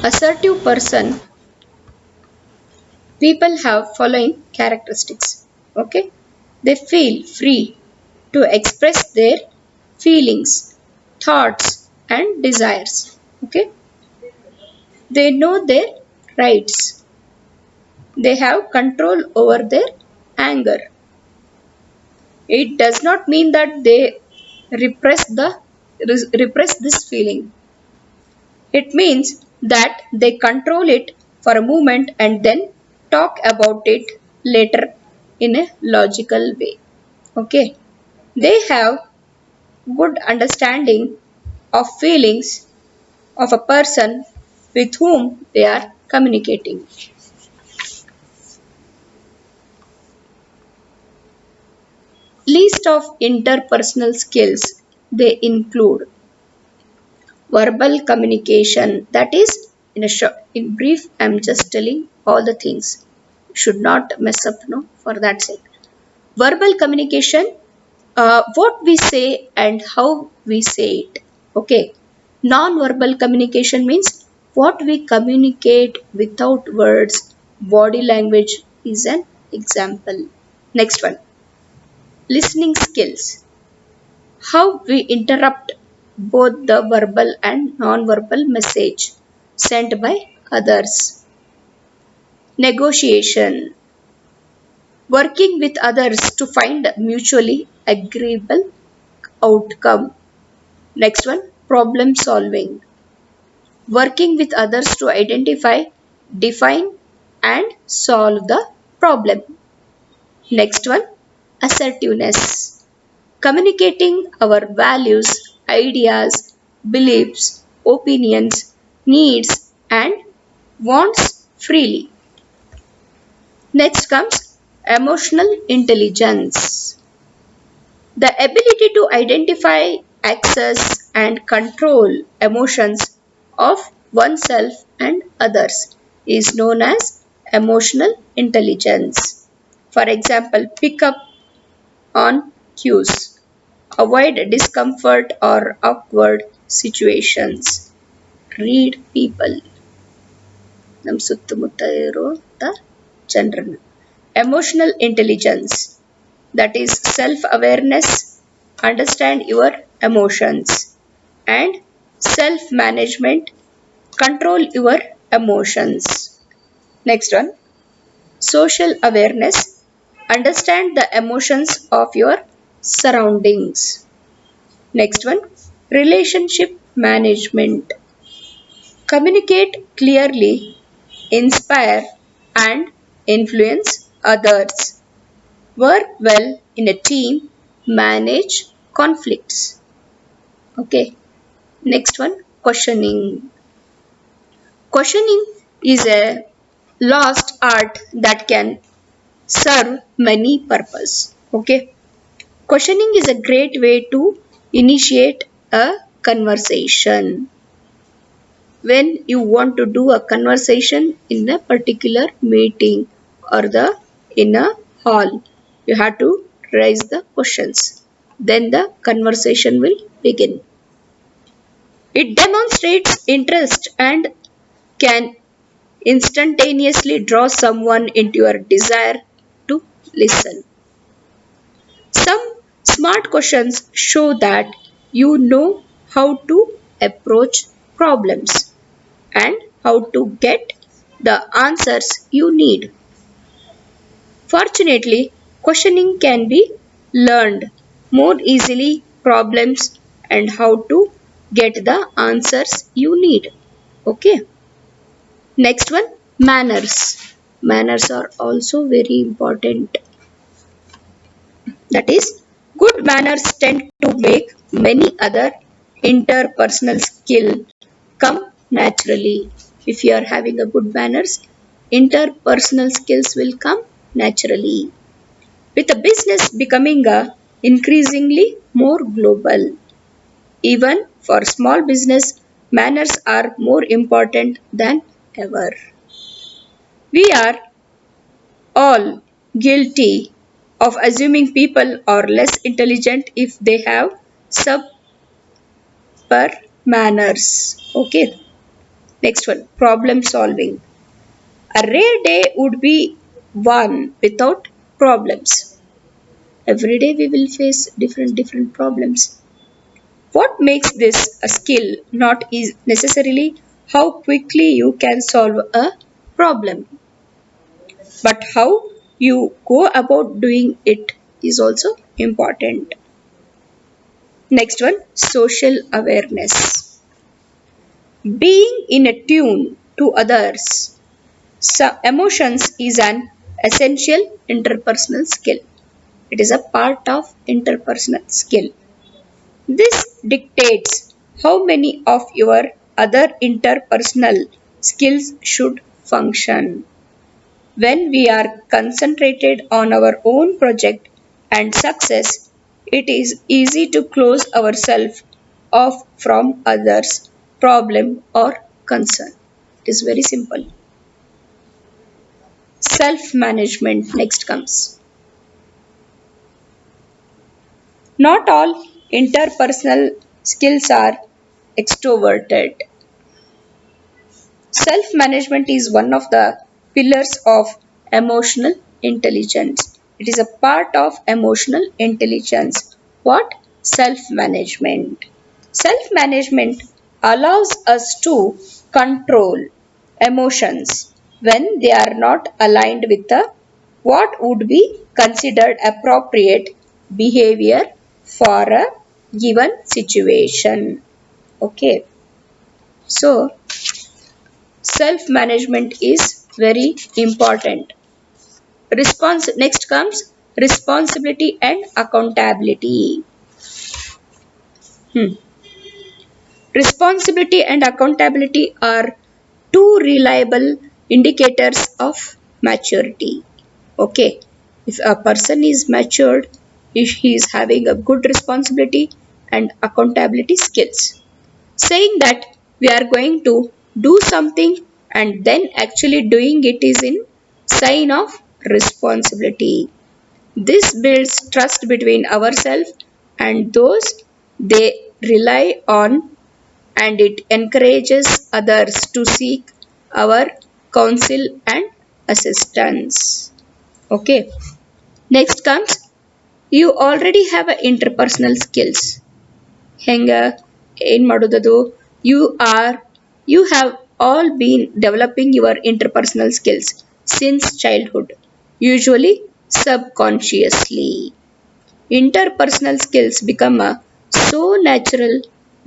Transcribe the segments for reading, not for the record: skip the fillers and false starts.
Assertive person, people have following characteristics. Okay, they feel free to express their feelings, thoughts, and desires. Okay, they know their rights. They have control over their anger. It does not mean that they repress this feeling. It means that they control it for a moment and then talk about it later in a logical way. Okay. They have good understanding of feelings of a person with whom they are communicating. List of interpersonal skills, they include verbal communication, that is in brief I'm just telling all the things, should not mess up no for that sake. Verbal communication, what we say and how we say it. Okay, non-verbal communication means what we communicate without words. Body language is an example. Next one, listening skills, how we interrupt both the verbal and non-verbal message sent by others. Negotiation, working with others to find a mutually agreeable outcome. Next one, problem solving, working with others to identify, define, and solve the problem. Next one, assertiveness, communicating our values, ideas, beliefs, opinions, needs, and wants freely. Next comes emotional intelligence, the ability to identify, access, and control emotions of oneself and others is known as emotional intelligence. For example, pick up on cues, avoid discomfort or awkward situations, read people, ನಮ್ಮ ಸುತ್ತಮುತ್ತ ಇರೋ ಜನರನ್ನು. Emotional intelligence, that is self awareness, understand your emotions, and self management, control your emotions. Next one, social awareness, understand the emotions of your surroundings. Next one, relationship management, communicate clearly, inspire, and influence others. Work well in a team, manage conflicts. Okay, next one, questioning. Questioning is a lost art that can serve many purposes. Okay, questioning is a great way to initiate a conversation. When you want to do a conversation in a particular meeting or the in a hall, you have to raise the questions. Then the conversation will begin. It demonstrates interest and can instantaneously draw someone into your desire to listen. Some smart questions show that you know how to approach problems and how to get the answers you need. Fortunately, questioning can be learned more easily problems and how to get the answers you need. Okay. Next one, manners. Manners are also very important. That is, good manners tend to make many other interpersonal skill come naturally. If you are having a good manners, interpersonal skills will come naturally. With a business becoming a increasingly more global, even for small business, manners are more important than ever. We are all guilty of assuming people are less intelligent if they have subpar manners. Okay. Next one, problem solving. A rare day would be one without problems. Every day we will face different problems. What makes this a skill not is necessarily how quickly you can solve a problem, but how you go about doing it is also important. Next one, social awareness. Being in a tune to others. Emotions is an essential interpersonal skill. It is a part of interpersonal skill. This dictates how many of your other interpersonal skills should function. When we are concentrated on our own project and success, it is easy to close ourselves off from others' problem or concern. It is very simple. Self management next comes. Not all interpersonal skills are extroverted. Self management is one of the pillars of emotional intelligence. It is a part of emotional intelligence. What? Self management. Self management allows us to control emotions when they are not aligned with what would be considered appropriate behavior for a given situation. Okay, so self management is very important. Next comes responsibility and accountability. Hmm. Responsibility and accountability are two reliable indicators of maturity. Okay, if a person is matured, if he is having a good responsibility and accountability skills, saying that we are going to do something and then actually doing it is in sign of responsibility. This builds trust between ourselves and those they rely on, and it encourages others to seek our counsel and assistance. Okay, next comes you already have a interpersonal skills. ಹೆಂಗ ಏನ್ ಮಾಡೋದದು you are you have all been developing your interpersonal skills since childhood, usually subconsciously. Interpersonal skills become so natural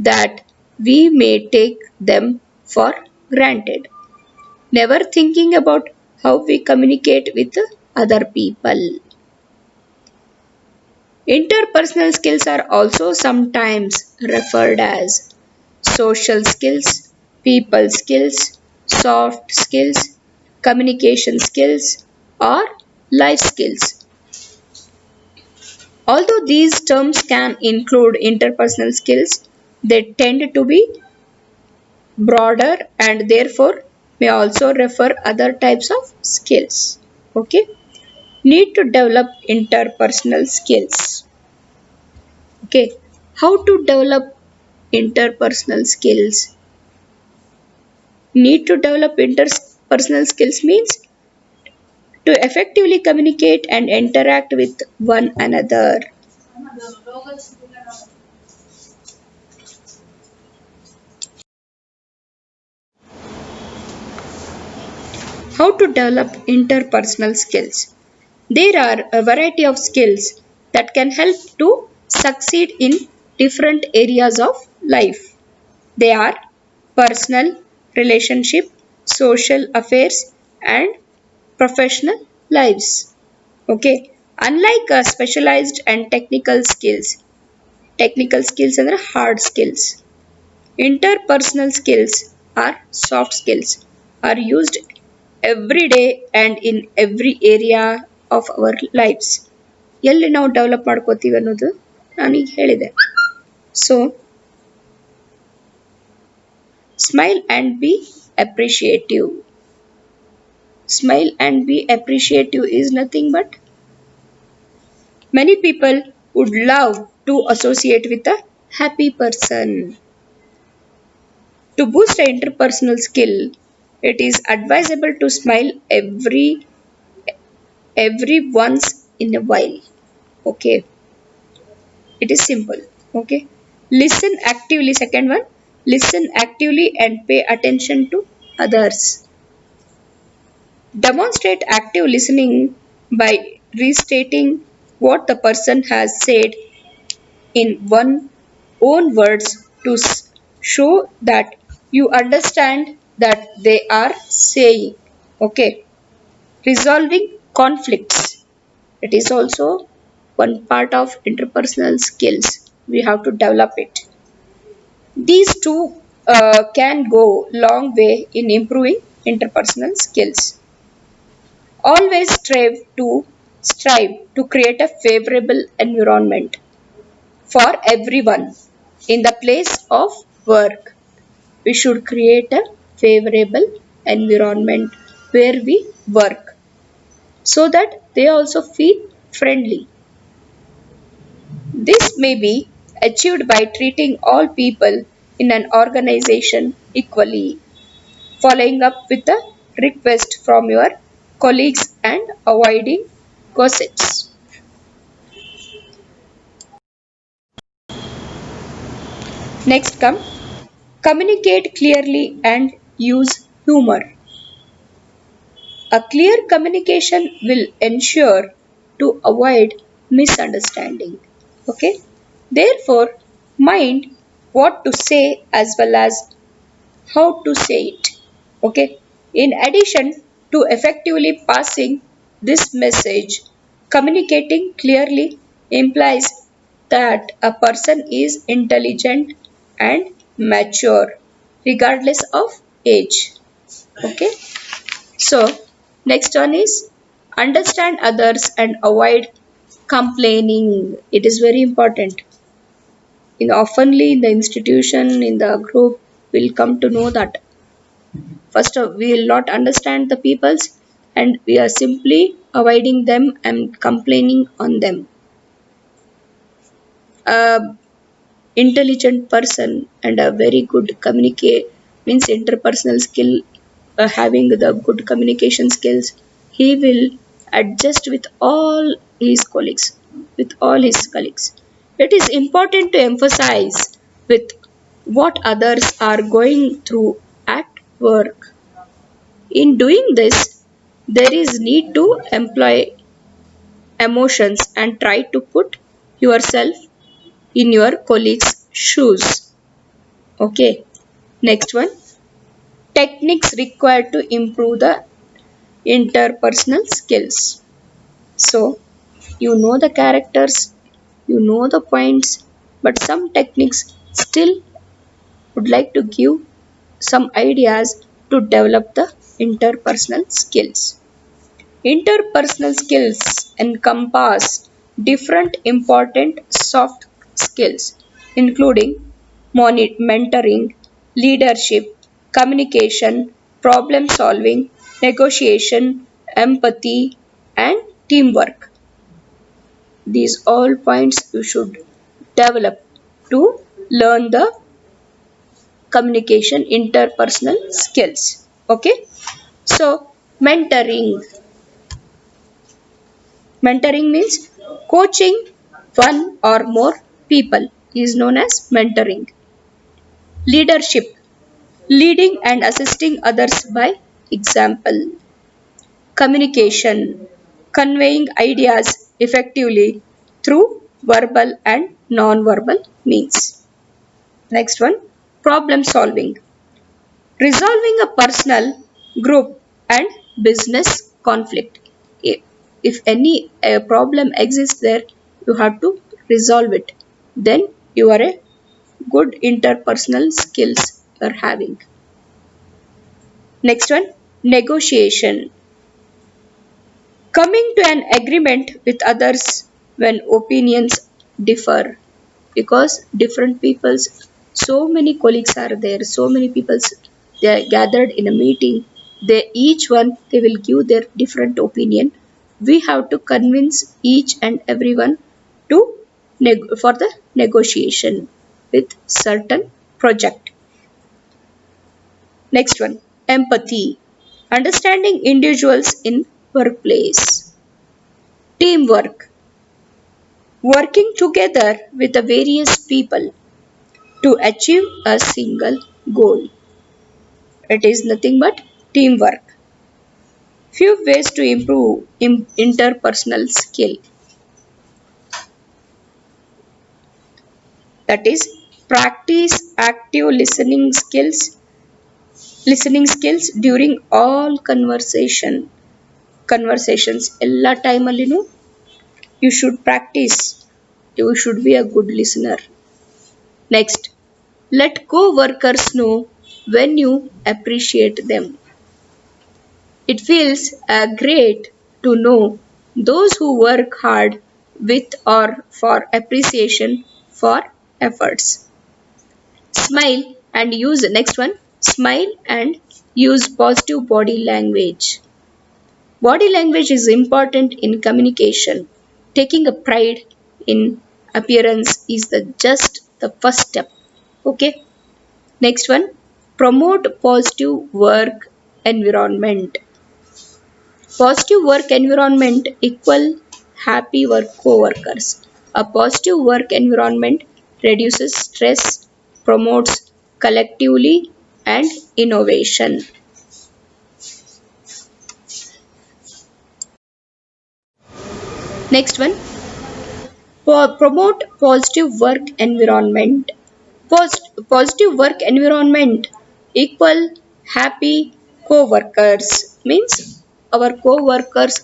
that we may take them for granted, never thinking about how we communicate with other people. Interpersonal skills are also sometimes referred as social skills, people skills, soft skills, communication skills, or life skills. Although these terms can include interpersonal skills, they tend to be broader and therefore may also refer other types of skills. Okay? Need to develop interpersonal skills. Okay, how to develop interpersonal skills? Need to develop interpersonal skills means to effectively communicate and interact with one another. How to develop interpersonal skills? There are a variety of skills that can help to succeed in different areas of life. They are personal, relationship, social affairs, and professional lives. Okay, unlike specialized and technical skills and hard skills, interpersonal skills are soft skills, are used every day and in every area of our lives. ಎಲ್ಲಿ ನಾವು develop ಮಾಡ್ಕೋತೀವಿ ಅನ್ನೋದು ನಾನೀಗ ಹೇಳಿದೆ. So smile and B appreciative. Smile and be appreciative is nothing but many people would love to associate with a happy person. To boost the interpersonal skill, it is advisable to smile every once in a while. Okay, it is simple. Okay, listen actively. Second one, listen actively and pay attention to others. Demonstrate active listening by restating what the person has said in one own words to show that you understand that they are saying. Okay, resolving conflicts. It is also one part of interpersonal skills. We have to develop it. These two can go long way in improving interpersonal skills. Always strive to create a favorable environment for everyone in the place of work. We should create a favorable environment where we work so that they also feel friendly. This may be achieved by treating all people in an organization equally, following up with a request from your colleagues and avoiding gossips. Next come communicate clearly and use humor. A clear communication will ensure to avoid misunderstanding. Okay? Therefore, mind what to say as well as how to say it. Okay? In addition to effectively passing this message, communicating clearly implies that a person is intelligent and mature regardless of age. Okay? So, next one is understand others and avoid complaining. It is very important. In oftenly in the institution, in the group, we'll come to know that first we will not understand the peoples and we are simply avoiding them and complaining on them. A intelligent person and a very good communicate means interpersonal skill, having the good communication skills, he will adjust with all his colleagues. It is important to emphasize with what others are going through at work. In doing this, there is need to employ emotions and try to put yourself in your colleague's shoes. Okay, next one, techniques required to improve the interpersonal skills. So, you know the characters, you know the points, but some techniques still would like to give some ideas to develop the interpersonal skills. Interpersonal skills encompass different important soft skills, including mentoring, leadership, communication, problem solving, negotiation, empathy, and teamwork. These all points you should develop to learn the communication interpersonal skills. Okay, so mentoring. Mentoring means coaching one or more people is known as mentoring. Leadership, leading and assisting others by example. Communication, conveying ideas effectively through verbal and non-verbal means. Next one, problem solving. Resolving a personal, group and business conflict. If any problem exists there, you have to resolve it. Then you are a good interpersonal skills you are having. Next one, negotiation. Coming to an agreement with others when opinions differ, because different people's, so many colleagues are there, so many people's, they are gathered in a meeting, they each one they will give their different opinion. We have to convince each and everyone to for the negotiation with certain project. Next one, empathy, understanding individuals in workplace. Teamwork, working together with the various people to achieve a single goal. It is nothing but teamwork. Few ways to improve interpersonal skill. That is, practice active listening skills during all conversations. Ella time allinu you should practice. You should be a good listener. Next, let co-workers know when you appreciate them. It feels great to know those who work hard with or for appreciation for efforts. Smile and use next one. Smile and use positive body language. Body language is important in communication. Taking a pride in appearance is just the first step. Okay. Next one. Promote positive work environment. Positive work environment equal happy work co-workers. A positive work environment reduces stress, promotes collectively and innovation. Next one, promote positive work environment. Positive work environment equal happy co-workers means our co-workers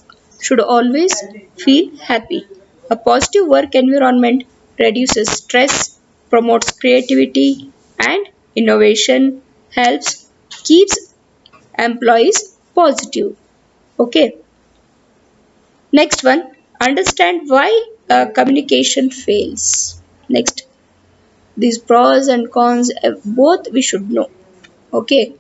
should always feel happy. A positive work environment reduces stress, promotes creativity and innovation, helps keeps employees positive. Okay. Next one, understand why communication fails. Next, these pros and cons both we should know. Okay.